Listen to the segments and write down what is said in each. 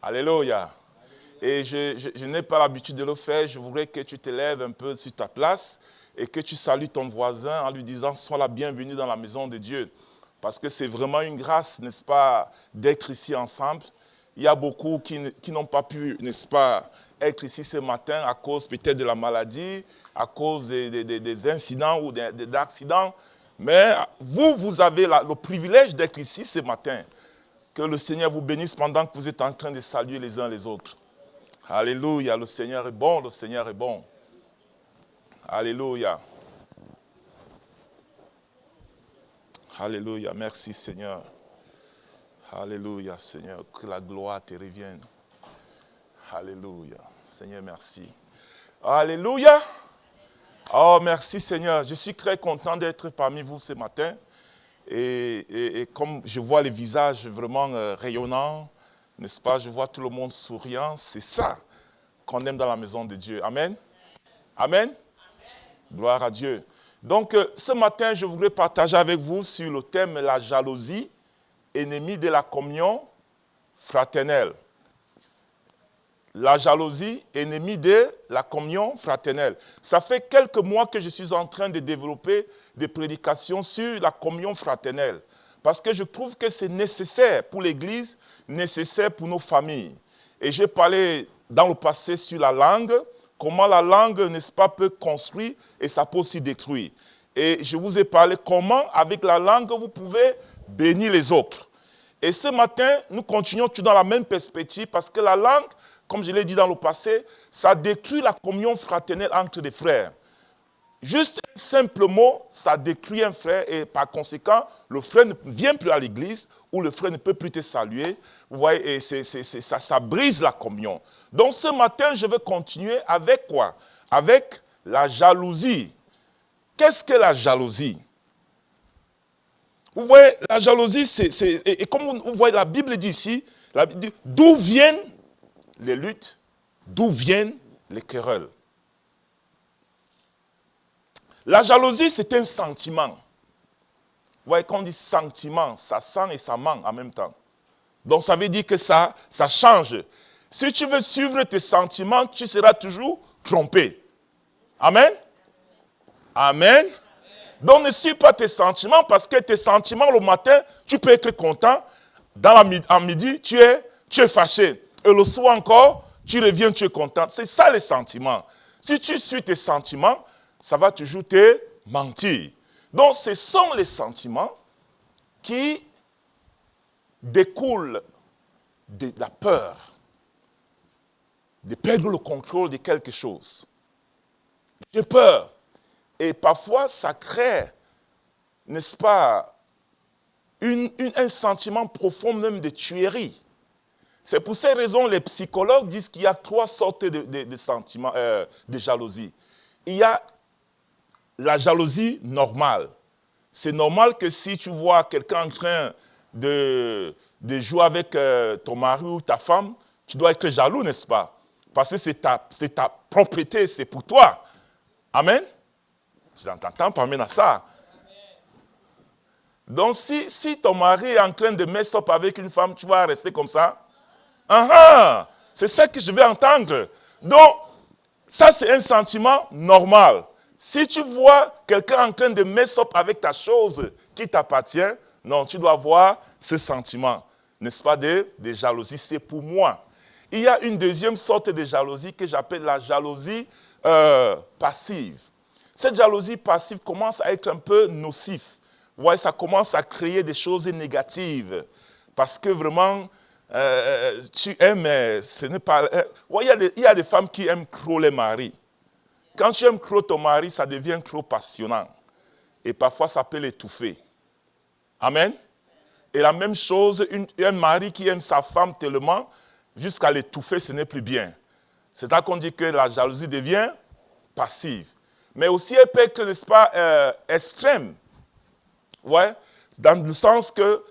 Alléluia. Et je n'ai pas l'habitude de le faire. Je voudrais que tu te lèves un peu sur ta place et que tu salues ton voisin en lui disant « Sois la bienvenue dans la maison de Dieu ». Parce que c'est vraiment une grâce, n'est-ce pas, d'être ici ensemble. Il y a beaucoup qui n'ont pas pu, n'est-ce pas, être ici ce matin à cause peut-être de la maladie, à cause des incidents ou des accidents. Mais vous avez le privilège d'être ici ce matin. Que le Seigneur vous bénisse pendant que vous êtes en train de saluer les uns les autres. Alléluia, le Seigneur est bon, le Seigneur est bon. Alléluia. Alléluia, merci Seigneur. Alléluia Seigneur, que la gloire te revienne. Alléluia, Seigneur merci. Alléluia. Oh merci Seigneur, je suis très content d'être parmi vous ce matin. Et comme je vois les visages vraiment rayonnants, n'est-ce pas, je vois tout le monde souriant, c'est ça qu'on aime dans la maison de Dieu. Amen. Amen. Gloire à Dieu. Donc, ce matin, je voudrais partager avec vous sur le thème « La jalousie, ennemie de la communion fraternelle ». La jalousie, ennemie de la communion fraternelle. Ça fait quelques mois que je suis en train de développer des prédications sur la communion fraternelle. Parce que je trouve que c'est nécessaire pour l'Église, nécessaire pour nos familles. Et j'ai parlé dans le passé sur la langue, comment la langue, n'est-ce pas, peut construire et ça peut aussi détruire. Et je vous ai parlé comment, avec la langue, vous pouvez bénir les autres. Et ce matin, nous continuons tout dans la même perspective parce que la langue, comme je l'ai dit dans le passé, ça détruit la communion fraternelle entre les frères. Juste un simple mot, ça détruit un frère et par conséquent, le frère ne vient plus à l'église ou le frère ne peut plus te saluer. Vous voyez, et ça brise la communion. Donc ce matin, je vais continuer avec quoi? Avec la jalousie. Qu'est-ce que la jalousie? Vous voyez, la jalousie, et comme vous voyez, la Bible dit ici, d'où viennent les luttes, d'où viennent les querelles. La jalousie, c'est un sentiment. Vous voyez, quand on dit sentiment, ça sent et ça ment en même temps. Donc, ça veut dire que ça change. Si tu veux suivre tes sentiments, tu seras toujours trompé. Amen? Amen. Donc, ne suis pas tes sentiments parce que tes sentiments, le matin, tu peux être content. En midi, tu es fâché. Et le soir encore, tu reviens, tu es content. C'est ça les sentiments. Si tu suis tes sentiments, ça va toujours te mentir. Donc, ce sont les sentiments qui découlent de la peur, de perdre le contrôle de quelque chose. J'ai peur. Et parfois, ça crée, n'est-ce pas, un sentiment profond même de tuerie. C'est pour ces raisons les psychologues disent qu'il y a 3 sortes de sentiments, de jalousie. Il y a la jalousie normale. C'est normal que si tu vois quelqu'un en train de jouer avec ton mari ou ta femme, tu dois être jaloux, n'est-ce pas? Parce que c'est ta propriété, c'est pour toi. Amen? J'entends parler à ça. Donc si ton mari est en train de mess up avec une femme, tu vas rester comme ça? C'est ça que je vais entendre. Donc, ça c'est un sentiment normal. Si tu vois quelqu'un en train de mess up avec ta chose qui t'appartient, non, tu dois avoir ce sentiment, n'est-ce pas, de jalousie. C'est pour moi. Il y a une deuxième sorte de jalousie que j'appelle la jalousie passive. Cette jalousie passive commence à être un peu nocive. Vous voyez, ça commence à créer des choses négatives. Parce que vraiment, tu aimes, ce n'est pas... il y a des femmes qui aiment trop les maris. Quand tu aimes trop ton mari, ça devient trop passionnant. Et parfois, ça peut l'étouffer. Amen. Et la même chose, un mari qui aime sa femme tellement, jusqu'à l'étouffer, ce n'est plus bien. C'est là qu'on dit que la jalousie devient passive. Mais aussi, elle peut être, n'est-ce pas, extrême. Ouais. Dans le sens que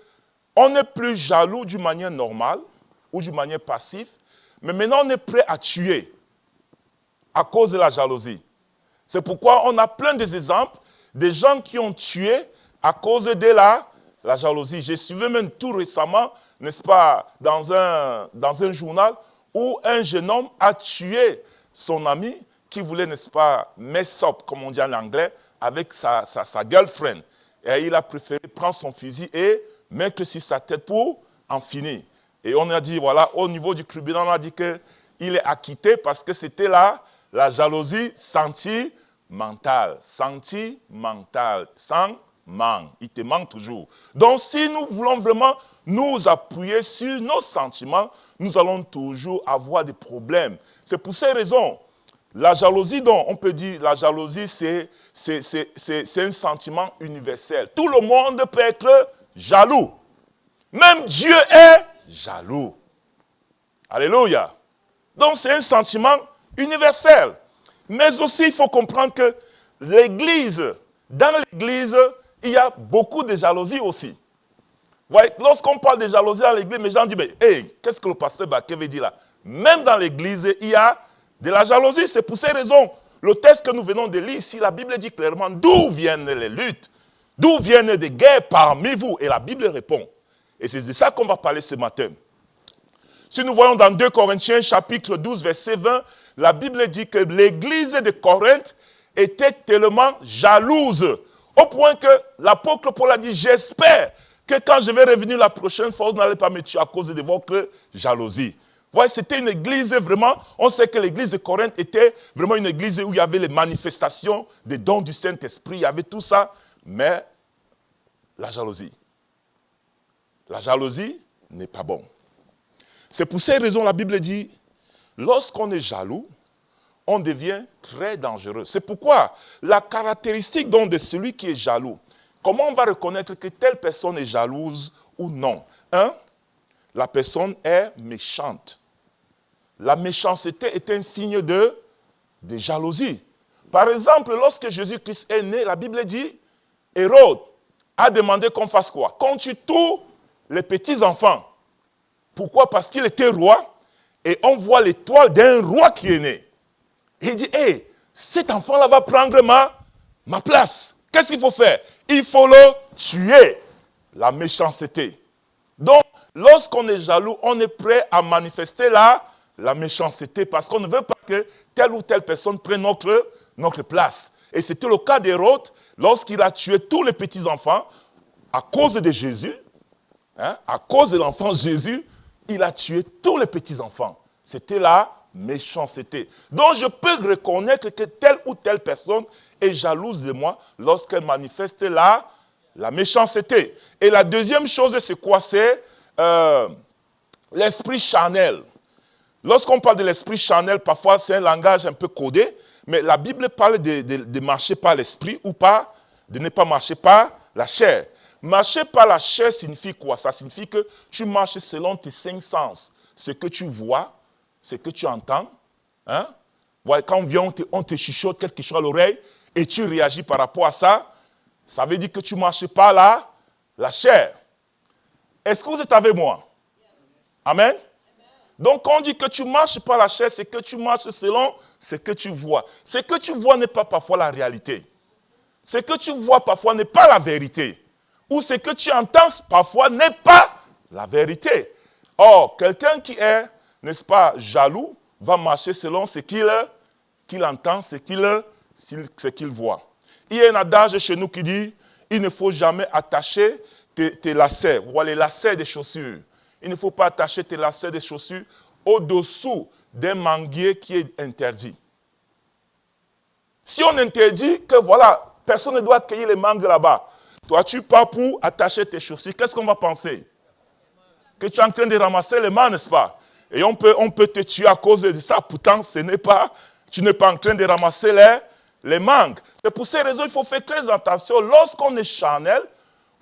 on n'est plus jaloux d'une manière normale ou d'une manière passive, mais maintenant on est prêt à tuer à cause de la jalousie. C'est pourquoi on a plein d'exemples de gens qui ont tué à cause de la jalousie. J'ai suivi même tout récemment, n'est-ce pas, dans un journal où un jeune homme a tué son ami qui voulait, n'est-ce pas, mess up, comme on dit en anglais, avec sa girlfriend. Et il a préféré prendre son fusil et mettre sur sa tête pour en finir. Et on a dit, voilà, au niveau du tribunal, on a dit qu'il est acquitté parce que c'était la jalousie sentimentale. Sentimentale. Sans manque. Il te manque toujours. Donc, si nous voulons vraiment nous appuyer sur nos sentiments, nous allons toujours avoir des problèmes. C'est pour ces raisons. La jalousie, donc, on peut dire, la jalousie, c'est un sentiment universel. Tout le monde peut être jaloux. Même Dieu est jaloux. Alléluia. Donc, c'est un sentiment universel. Mais aussi, il faut comprendre que dans l'église, il y a beaucoup de jalousie aussi. Voyez, lorsqu'on parle de jalousie dans l'église, les gens disent, mais hey, qu'est-ce que le pasteur Baké veut dire là? Même dans l'église, il y a de la jalousie. C'est pour ces raisons. Le texte que nous venons de lire ici, la Bible dit clairement d'où viennent les luttes, d'où viennent des guerres parmi vous. Et la Bible répond. Et c'est de ça qu'on va parler ce matin. Si nous voyons dans 2 Corinthiens chapitre 12, verset 20, la Bible dit que l'église de Corinthe était tellement jalouse, au point que l'apôtre Paul a dit, j'espère que quand je vais revenir la prochaine fois, vous n'allez pas me tuer à cause de votre jalousie. Vous voyez, c'était une église vraiment, on sait que l'église de Corinthe était vraiment une église où il y avait les manifestations des dons du Saint-Esprit, il y avait tout ça, mais la jalousie n'est pas bon. C'est pour ces raisons, la Bible dit, lorsqu'on est jaloux, on devient très dangereux. C'est pourquoi la caractéristique donc de celui qui est jaloux, comment on va reconnaître que telle personne est jalouse ou non? La personne est méchante. La méchanceté est un signe de jalousie. Par exemple, lorsque Jésus-Christ est né, la Bible dit, Hérode a demandé qu'on fasse quoi? Qu'on tue tous les petits-enfants. Pourquoi? Parce qu'il était roi et on voit l'étoile d'un roi qui est né. Et il dit, hey, cet enfant-là va prendre ma place. Qu'est-ce qu'il faut faire? Il faut le tuer. La méchanceté. Donc, lorsqu'on est jaloux, on est prêt à manifester la méchanceté parce qu'on ne veut pas que telle ou telle personne prenne notre place. Et c'était le cas d'Hérode lorsqu'il a tué tous les petits-enfants à cause de Jésus. À cause de l'enfant Jésus, il a tué tous les petits-enfants. C'était la méchanceté. Donc, je peux reconnaître que telle ou telle personne est jalouse de moi lorsqu'elle manifeste la méchanceté. Et la deuxième chose, c'est quoi? C'est l'esprit charnel. Lorsqu'on parle de l'esprit charnel, parfois c'est un langage un peu codé, mais la Bible parle de marcher par l'esprit ou pas, de ne pas marcher par la chair. Marcher par la chair signifie quoi? Ça signifie que tu marches selon tes 5 sens. Ce que tu vois, ce que tu entends. Voilà, quand on vient, on te chuchote quelque chose à l'oreille et tu réagis par rapport à ça, ça veut dire que tu ne marches pas la chair. Est-ce que vous êtes avec moi? Amen? Donc, quand on dit que tu marches par la chair, c'est que tu marches selon ce que tu vois. Ce que tu vois n'est pas parfois la réalité. Ce que tu vois parfois n'est pas la vérité. Ou ce que tu entends parfois n'est pas la vérité. Or, quelqu'un qui est, n'est-ce pas, jaloux, va marcher selon ce qu'il entend, ce qu'il voit. Il y a un adage chez nous qui dit, il ne faut jamais attacher tes lacets, ou les lacets des chaussures. Il ne faut pas attacher tes lacets des chaussures au-dessous d'un manguier qui est interdit. Si on interdit que voilà, personne ne doit cueillir les mangues là-bas, toi tu pars pour attacher tes chaussures, qu'est-ce qu'on va penser? Que tu es en train de ramasser les mangues, n'est-ce pas? Et on peut te tuer à cause de ça, pourtant tu n'es pas en train de ramasser les mangues. C'est pour ces raisons qu'il faut faire très attention. Lorsqu'on est charnel,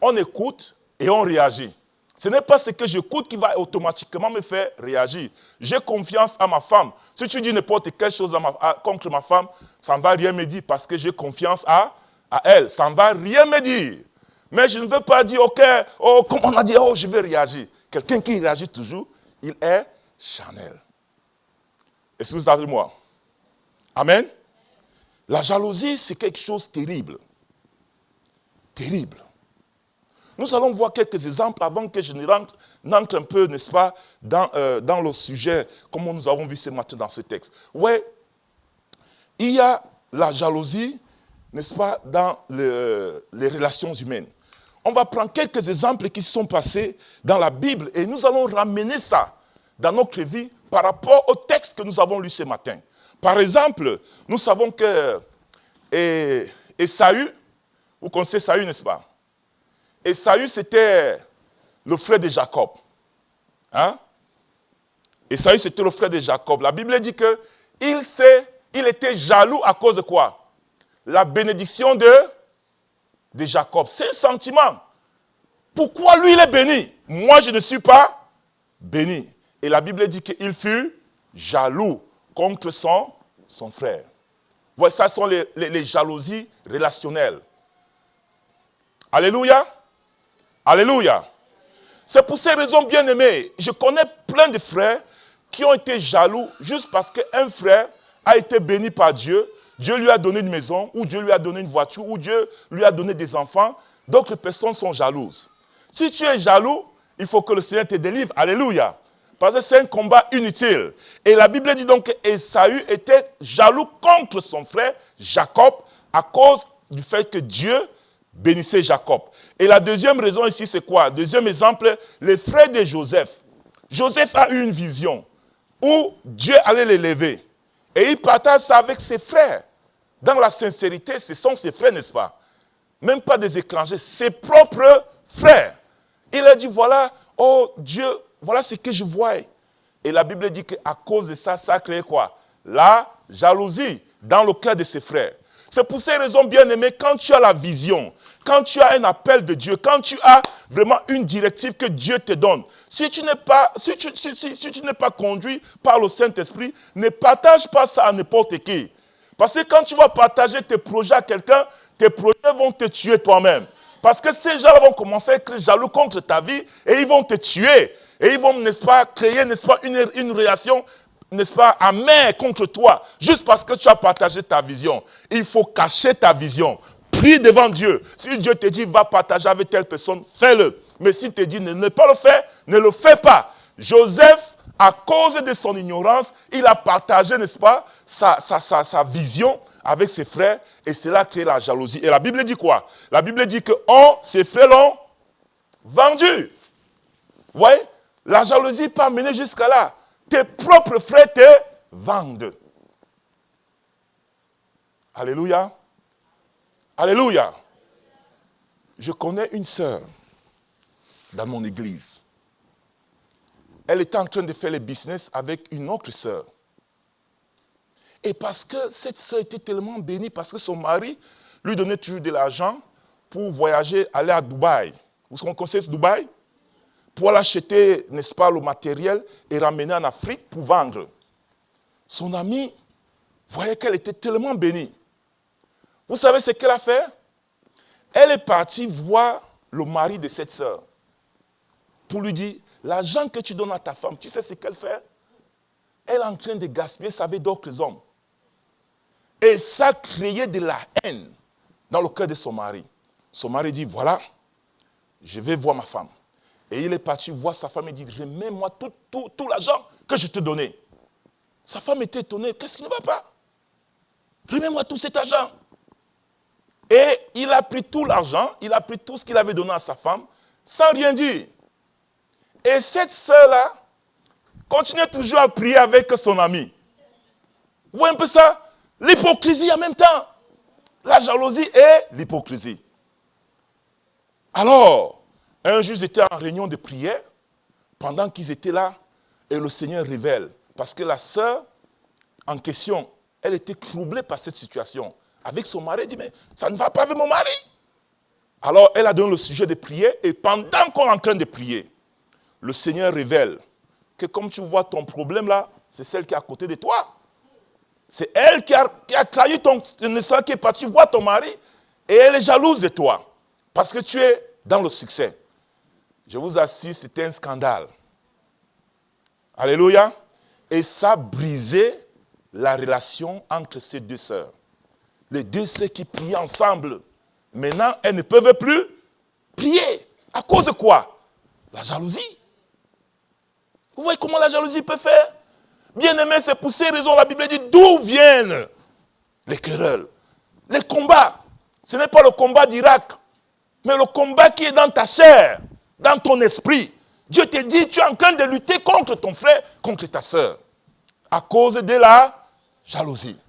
on écoute et on réagit. Ce n'est pas ce que j'écoute qui va automatiquement me faire réagir. J'ai confiance à ma femme. Si tu dis n'importe quelle chose contre ma femme, ça ne va rien me dire parce que j'ai confiance à elle. Ça ne va rien me dire. Mais je ne veux pas dire, ok, comme on a dit, je vais réagir. Quelqu'un qui réagit toujours, il est charnel. Est-ce que vous êtes avec moi? Amen. La jalousie, c'est quelque chose de terrible. Terrible. Nous allons voir quelques exemples avant que je n'entre un peu, n'est-ce pas, dans le sujet, comme nous avons vu ce matin dans ce texte. Ouais, il y a la jalousie, n'est-ce pas, dans les relations humaines. On va prendre quelques exemples qui se sont passés dans la Bible et nous allons ramener ça dans notre vie par rapport au texte que nous avons lu ce matin. Par exemple, nous savons que Ésaü, vous connaissez Ésaü, n'est-ce pas? Ésaü, c'était le frère de Jacob. Hein? Ésaü, c'était le frère de Jacob. La Bible dit qu'il était jaloux à cause de quoi? La bénédiction de Jacob. C'est un sentiment. Pourquoi lui, il est béni? Moi, je ne suis pas béni. Et la Bible dit qu'il fut jaloux contre son frère. Voilà, ça sont les jalousies relationnelles. Alléluia. Alléluia. C'est pour ces raisons, bien aimés, je connais plein de frères qui ont été jaloux juste parce qu'un frère a été béni par Dieu. Dieu lui a donné une maison, ou Dieu lui a donné une voiture, ou Dieu lui a donné des enfants. D'autres personnes sont jalouses. Si tu es jaloux, il faut que le Seigneur te délivre. Alléluia. Parce que c'est un combat inutile. Et la Bible dit donc qu'Ésaü était jaloux contre son frère Jacob à cause du fait que Dieu bénissait Jacob. Et la deuxième raison ici, c'est quoi? Deuxième exemple, les frères de Joseph. Joseph a eu une vision où Dieu allait l'élever. Et il partage ça avec ses frères. Dans la sincérité, ce sont ses frères, n'est-ce pas? Même pas des étrangers, ses propres frères. Il a dit, voilà, oh Dieu, voilà ce que je vois. Et la Bible dit qu'à cause de ça, ça a créé quoi? La jalousie dans le cœur de ses frères. C'est pour ces raisons, bien aimés, quand tu as la vision, quand tu as un appel de Dieu, quand tu as vraiment une directive que Dieu te donne, si tu n'es pas conduit par le Saint-Esprit, ne partage pas ça à n'importe qui. Parce que quand tu vas partager tes projets à quelqu'un, tes projets vont te tuer toi-même. Parce que ces gens vont commencer à être jaloux contre ta vie et ils vont te tuer. Et ils vont, n'est-ce pas, créer, n'est-ce pas, une relation, n'est-ce pas, amère contre toi, juste parce que tu as partagé ta vision. Il faut cacher ta vision. Prie devant Dieu. Si Dieu te dit, va partager avec telle personne, fais-le. Mais s'il te dit, ne pas le faire, ne le fais pas. Joseph, à cause de son ignorance, il a partagé, n'est-ce pas, sa vision avec ses frères, et cela a créé la jalousie. Et la Bible dit quoi? La Bible dit que ses frères l'ont vendu. Vous voyez? La jalousie peut amener jusqu'à là. Tes propres frères te vendent. Alléluia. Alléluia. Je connais une sœur dans mon église. Elle était en train de faire le business avec une autre sœur. Et parce que cette sœur était tellement bénie, parce que son mari lui donnait toujours de l'argent pour voyager, aller à Dubaï. Vous connaissez Dubaï? Pour aller acheter, n'est-ce pas, le matériel et ramener en Afrique pour vendre. Son amie voyait qu'elle était tellement bénie. Vous savez ce qu'elle a fait? Elle est partie voir le mari de cette sœur pour lui dire, l'argent que tu donnes à ta femme, tu sais ce qu'elle fait? Elle est en train de gaspiller ça avec d'autres hommes. Et ça créait de la haine dans le cœur de son mari. Son mari dit, voilà, je vais voir ma femme. Et il est parti voir sa femme et dit, remets-moi tout l'argent que je te donnais. Sa femme était étonnée, qu'est-ce qui ne va pas? Remets-moi tout cet argent. Et il a pris tout l'argent, il a pris tout ce qu'il avait donné à sa femme, sans rien dire. Et cette sœur-là continuait toujours à prier avec son ami. Vous voyez un peu ça? L'hypocrisie en même temps. La jalousie et l'hypocrisie. Alors, un jour, ils étaient en réunion de prière, pendant qu'ils étaient là, et le Seigneur révèle. Parce que la sœur en question, elle était troublée par cette situation. Avec son mari, elle dit, mais ça ne va pas avec mon mari. Alors, elle a donné le sujet de prier, et pendant qu'on est en train de prier, le Seigneur révèle que comme tu vois ton problème là, c'est celle qui est à côté de toi. C'est elle qui a trahi ton soeur qui est partie voir ton mari, et elle est jalouse de toi, parce que tu es dans le succès. Je vous assure, c'était un scandale. Alléluia. Et ça a brisé la relation entre ces deux sœurs. Les deux sœurs qui priaient ensemble, maintenant, elles ne peuvent plus prier. À cause de quoi? La jalousie. Vous voyez comment la jalousie peut faire? Bien-aimé, c'est pour ces raisons, la Bible dit, d'où viennent les querelles, les combats? Ce n'est pas le combat d'Irak, mais le combat qui est dans ta chair, dans ton esprit. Dieu te dit, tu es en train de lutter contre ton frère, contre ta soeur, à cause de la jalousie.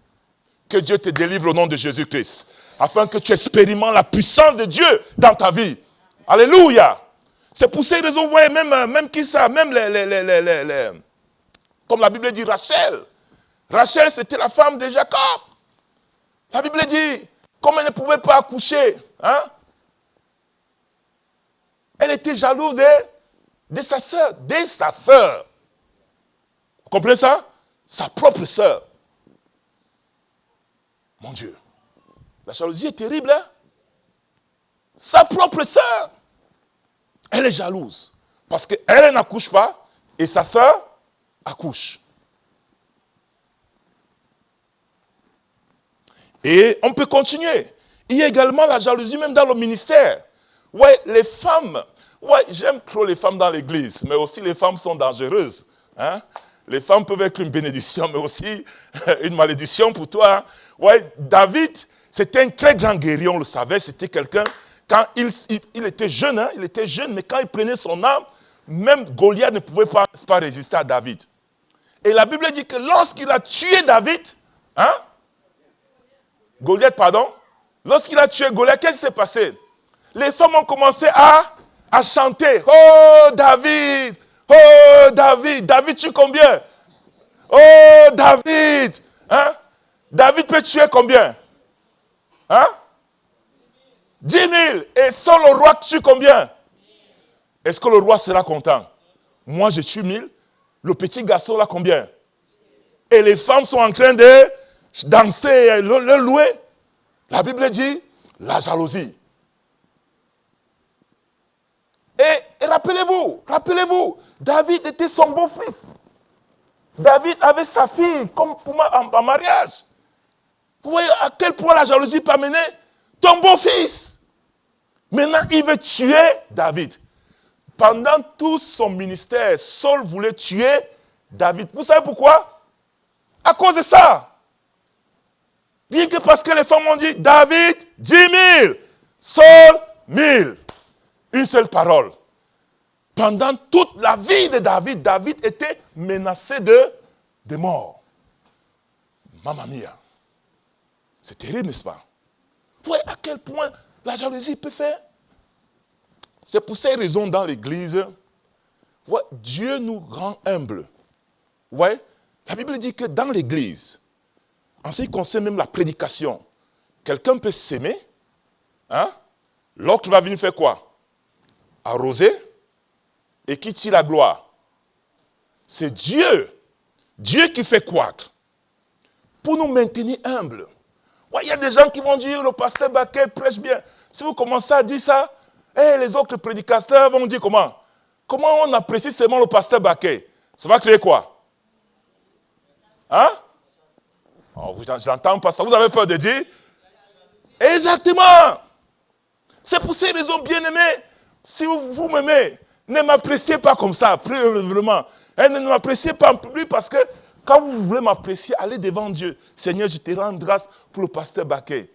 Que Dieu te délivre au nom de Jésus-Christ, afin que tu expérimentes la puissance de Dieu dans ta vie. Alléluia. C'est pour ces raisons, vous voyez, même qui ça, même comme la Bible dit, Rachel. Rachel, c'était la femme de Jacob. La Bible dit, comme elle ne pouvait pas accoucher, hein, elle était jalouse de sa sœur. Vous comprenez ça? Sa propre sœur. Mon Dieu. La jalousie est terrible, hein? Sa propre sœur. Elle est jalouse. Parce qu'elle n'accouche pas et sa sœur accouche. Et on peut continuer. Il y a également la jalousie même dans le ministère. Ouais, les femmes, ouais, j'aime trop les femmes dans l'église, mais aussi les femmes sont dangereuses. Hein? Les femmes peuvent être une bénédiction, mais aussi une malédiction pour toi. Ouais, David, c'était un très grand guerrier, on le savait, c'était quelqu'un, quand il était jeune, hein, mais quand il prenait son arme, même Goliath ne pouvait pas résister à David. Et la Bible dit que lorsqu'il a tué David, hein, Goliath, pardon, lorsqu'il a tué Goliath, qu'est-ce qui s'est passé? Les femmes ont commencé à chanter. Oh David, oh David, David tue combien? Oh David, hein? David peut tuer combien? Hein? 10 000. Et seul le roi tue combien? Est-ce que le roi sera content? Moi je tue 1000. Le petit garçon là combien? Et les femmes sont en train de danser, le louer. La Bible dit la jalousie. Et rappelez-vous, David était son beau-fils. David avait sa fille comme en mariage. Vous voyez à quel point la jalousie peut amener ton beau-fils. Maintenant, il veut tuer David. Pendant tout son ministère, Saul voulait tuer David. Vous savez pourquoi? À cause de ça. Rien que parce que les femmes ont dit, David, 10 000, Saul, 1000. Une seule parole. Pendant toute la vie de David, David était menacé de mort. Mamma mia. C'est terrible, n'est-ce pas? Vous voyez à quel point la jalousie peut faire? C'est pour ces raisons dans l'église, Dieu nous rend humbles. Vous voyez? La Bible dit que dans l'église, en ce qui concerne même la prédication, quelqu'un peut s'aimer, hein? L'autre va venir faire quoi? Arroser, et qui tire la gloire? C'est Dieu. Dieu qui fait croître. Pour nous maintenir humbles. Il y a des gens qui vont dire, le pasteur Baquet prêche bien. Si vous commencez à dire ça, les autres prédicateurs vont dire comment? Comment on apprécie seulement le pasteur Baquet? Ça va créer quoi? Hein? Oh, j'entends pas ça. Vous avez peur de dire? Exactement. C'est pour ces raisons, bien-aimés, si vous m'aimez, ne m'appréciez pas comme ça, vraiment. Ne m'appréciez pas en public parce que quand vous voulez m'apprécier, allez devant Dieu. Seigneur, je te rends grâce pour le pasteur Baquet.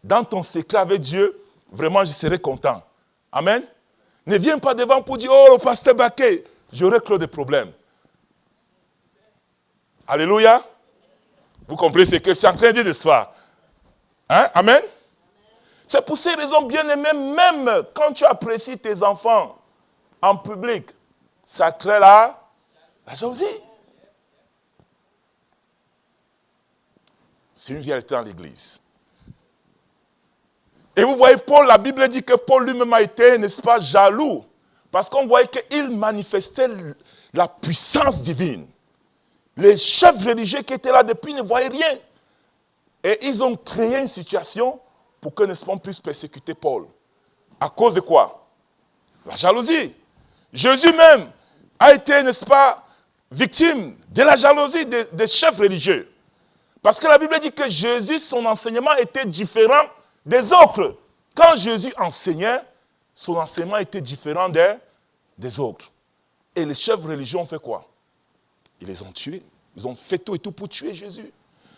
Dans ton secret avec Dieu, vraiment, je serai content. Amen. Ne viens pas devant pour dire, oh, le pasteur Baquet, j'aurai trop de problèmes. Alléluia. Vous comprenez ce que je suis en train de dire de soi. Hein? Amen. C'est pour ces raisons, bien aimées, même quand tu apprécies tes enfants en public, ça crée la jalousie. C'est une réalité dans l'église. Et vous voyez, Paul, la Bible dit que Paul lui-même a été, n'est-ce pas, jaloux. Parce qu'on voyait qu'il manifestait la puissance divine. Les chefs religieux qui étaient là depuis ne voyaient rien. Et ils ont créé une situation pour que, n'est-ce pas, on puisse persécuter Paul. À cause de quoi? La jalousie. Jésus même a été, n'est-ce pas, victime de la jalousie des chefs religieux. Parce que la Bible dit que Jésus, son enseignement était différent des autres. Quand Jésus enseignait, son enseignement était différent des autres. Et les chefs religieux ont fait quoi? Ils les ont tués. Ils ont fait tout et tout pour tuer Jésus.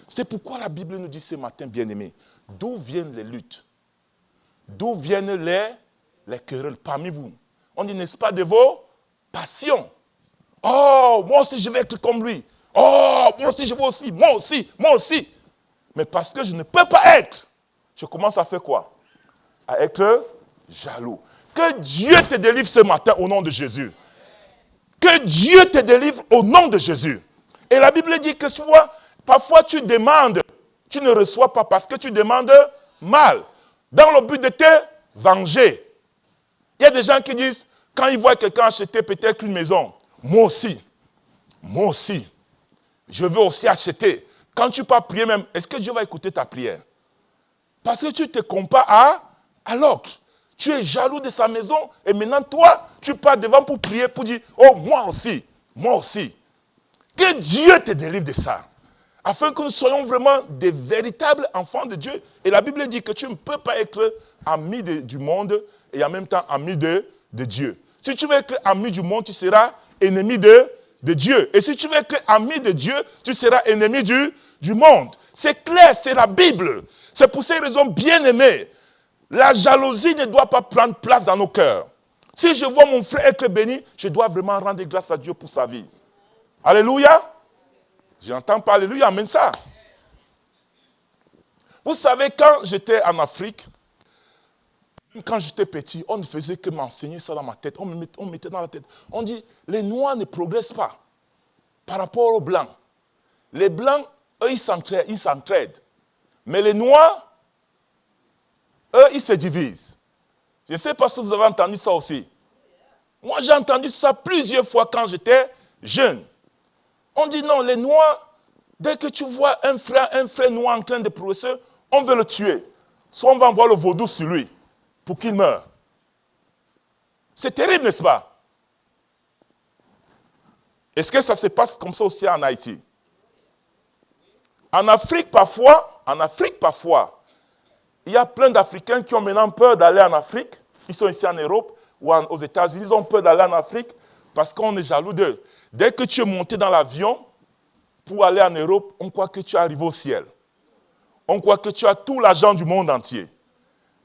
C'est pourquoi la Bible nous dit ce matin, bien-aimés, d'où viennent les luttes? D'où viennent les querelles parmi vous? On dit, n'est-ce pas, de vos passions? Oh, moi aussi je vais être comme lui. Oh, moi aussi je veux aussi, moi aussi, moi aussi. Mais parce que je ne peux pas être, je commence à faire quoi? À être jaloux. Que Dieu te délivre ce matin au nom de Jésus. Que Dieu te délivre au nom de Jésus. Et la Bible dit que tu vois, parfois tu demandes, tu ne reçois pas parce que tu demandes mal, dans le but de te venger. Il y a des gens qui disent, quand ils voient quelqu'un acheter peut-être une maison, moi aussi, je veux aussi acheter. Quand tu pars prier même, est-ce que Dieu va écouter ta prière? Parce que tu te compares à l'autre. Tu es jaloux de sa maison et maintenant toi, tu pars devant pour prier, pour dire, oh moi aussi, moi aussi. Que Dieu te délivre de ça. Afin que nous soyons vraiment des véritables enfants de Dieu. Et la Bible dit que tu ne peux pas être ami du monde et en même temps ami de Dieu. Si tu veux être ami du monde, tu seras ennemi de Dieu. Et si tu veux être ami de Dieu, tu seras ennemi du monde. C'est clair, c'est la Bible. C'est pour ces raisons, bien-aimés, la jalousie ne doit pas prendre place dans nos cœurs. Si je vois mon frère être béni, je dois vraiment rendre grâce à Dieu pour sa vie. Alléluia. J'entends pas alléluia, amène ça. Vous savez, quand j'étais en Afrique, quand j'étais petit, on ne faisait que m'enseigner ça dans ma tête. On me mettait dans la tête. On dit, les Noirs ne progressent pas par rapport aux Blancs. Les Blancs, eux, ils s'entraident. Mais les Noirs, eux, ils se divisent. Je ne sais pas si vous avez entendu ça aussi. Moi, j'ai entendu ça plusieurs fois quand j'étais jeune. On dit non, les Noirs, dès que tu vois un frère noir en train de progresser, on veut le tuer. Soit on va envoyer le vaudou sur lui pour qu'il meure. C'est terrible, n'est-ce pas? Est-ce que ça se passe comme ça aussi en Haïti? En Afrique, parfois, il y a plein d'Africains qui ont maintenant peur d'aller en Afrique. Ils sont ici en Europe ou aux États-Unis. Ils ont peur d'aller en Afrique parce qu'on est jaloux d'eux. Dès que tu es monté dans l'avion pour aller en Europe, on croit que tu es arrivé au ciel. On croit que tu as tout l'argent du monde entier.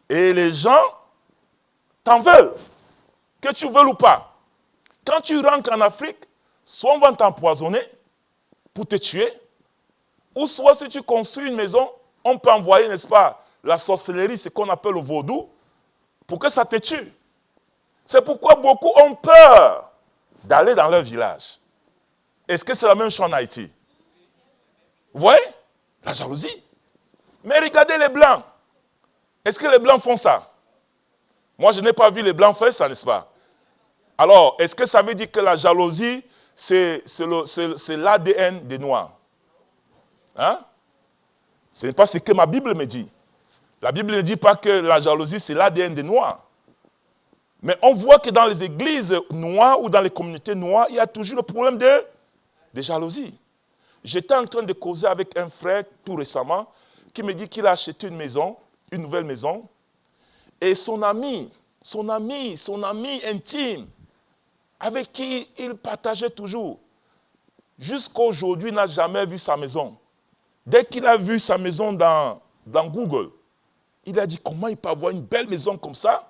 Et les gens t'en veulent, que tu veuilles ou pas. Quand tu rentres en Afrique, soit on va t'empoisonner pour te tuer, ou soit si tu construis une maison, on peut envoyer, n'est-ce pas, la sorcellerie, ce qu'on appelle le vaudou, pour que ça te tue. C'est pourquoi beaucoup ont peur d'aller dans leur village. Est-ce que c'est la même chose en Haïti? Vous voyez? La jalousie. Mais regardez les Blancs. Est-ce que les Blancs font ça? Moi, je n'ai pas vu les Blancs faire ça, n'est-ce pas? Alors, est-ce que ça veut dire que la jalousie, c'est l'ADN des Noirs? Hein? Ce n'est pas ce que ma Bible me dit. La Bible ne dit pas que la jalousie, c'est l'ADN des Noirs. Mais on voit que dans les églises noires ou dans les communautés noires, il y a toujours le problème de jalousie. J'étais en train de causer avec un frère tout récemment qui me dit qu'il a acheté une maison, une nouvelle maison, et son ami intime, avec qui il partageait toujours, jusqu'à aujourd'hui, n'a jamais vu sa maison. Dès qu'il a vu sa maison dans Google, il a dit comment il peut avoir une belle maison comme ça.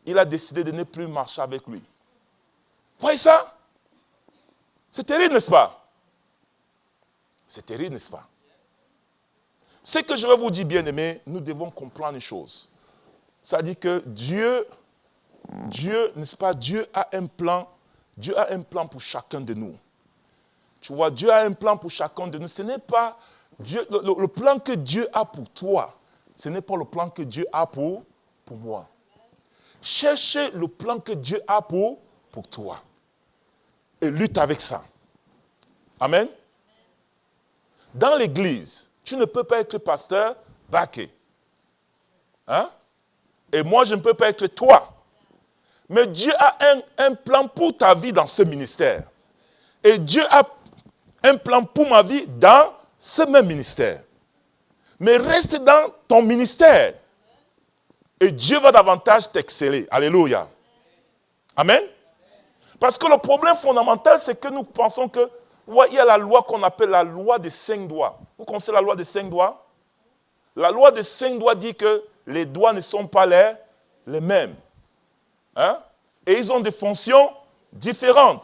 Il a décidé de ne plus marcher avec lui. Vous voyez ça? C'est terrible, n'est-ce pas? C'est terrible, n'est-ce pas? Ce que je vais vous dire, bien-aimés, nous devons comprendre une chose. C'est-à-dire que Dieu, n'est-ce pas, Dieu a un plan pour chacun de nous. Tu vois, Dieu a un plan pour chacun de nous. Ce n'est pas Dieu, le plan que Dieu a pour toi, ce n'est pas le plan que Dieu a pour moi. Cherchez le plan que Dieu a pour toi. Et lutte avec ça. Amen. Dans l'église, tu ne peux pas être pasteur baqué. Hein? Et moi, je ne peux pas être toi. Mais Dieu a un plan pour ta vie dans ce ministère. Et Dieu a un plan pour ma vie dans ce même ministère. Mais reste dans ton ministère. Et Dieu va davantage t'exceller. Alléluia. Amen. Parce que le problème fondamental, c'est que nous pensons que, il y a la loi qu'on appelle la loi des 5 doigts. Vous connaissez la loi des 5 doigts? La loi des 5 doigts dit que les doigts ne sont pas les mêmes. Hein? Et ils ont des fonctions différentes.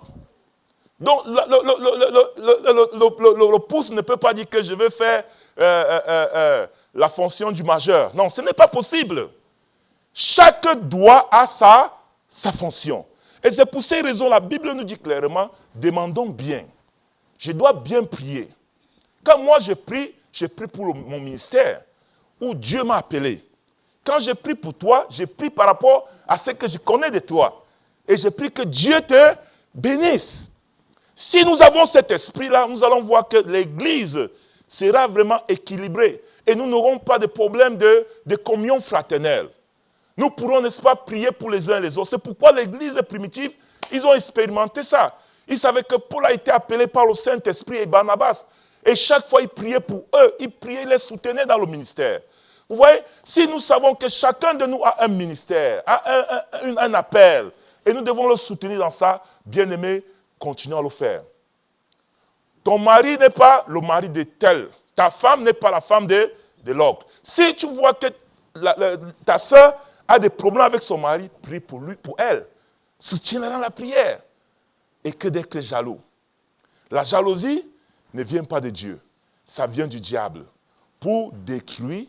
Donc, le pouce ne peut pas dire que je vais faire la fonction du majeur. Non, ce n'est pas possible. Chaque doigt a sa fonction. Et c'est pour ces raisons, la Bible nous dit clairement, demandons bien. Je dois bien prier. Quand moi je prie pour mon ministère, où Dieu m'a appelé. Quand je prie pour toi, je prie par rapport à ce que je connais de toi. Et je prie que Dieu te bénisse. Si nous avons cet esprit-là, nous allons voir que l'Église sera vraiment équilibrée. Et nous n'aurons pas de problème de communion fraternelle. Nous pourrons, n'est-ce pas, prier pour les uns et les autres. C'est pourquoi l'Église primitive, ils ont expérimenté ça. Ils savaient que Paul a été appelé par le Saint-Esprit et Barnabas. Et chaque fois, ils priaient pour eux. Ils priaient, ils les soutenaient dans le ministère. Vous voyez, si nous savons que chacun de nous a un ministère, a un appel, et nous devons le soutenir dans ça, bien aimé, continuons à le faire. Ton mari n'est pas le mari de tel. Ta femme n'est pas la femme de l'autre. Si tu vois que ta soeur a des problèmes avec son mari, prie pour lui, pour elle. Soutiens-la dans la prière. Et que d'être jaloux. La jalousie ne vient pas de Dieu. Ça vient du diable. Pour détruire,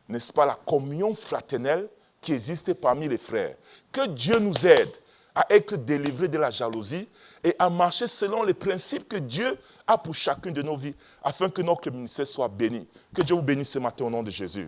n'est-ce pas, la communion fraternelle qui existe parmi les frères. Que Dieu nous aide à être délivrés de la jalousie et à marcher selon les principes que Dieu a pour chacune de nos vies, afin que notre ministère soit béni. Que Dieu vous bénisse ce matin au nom de Jésus.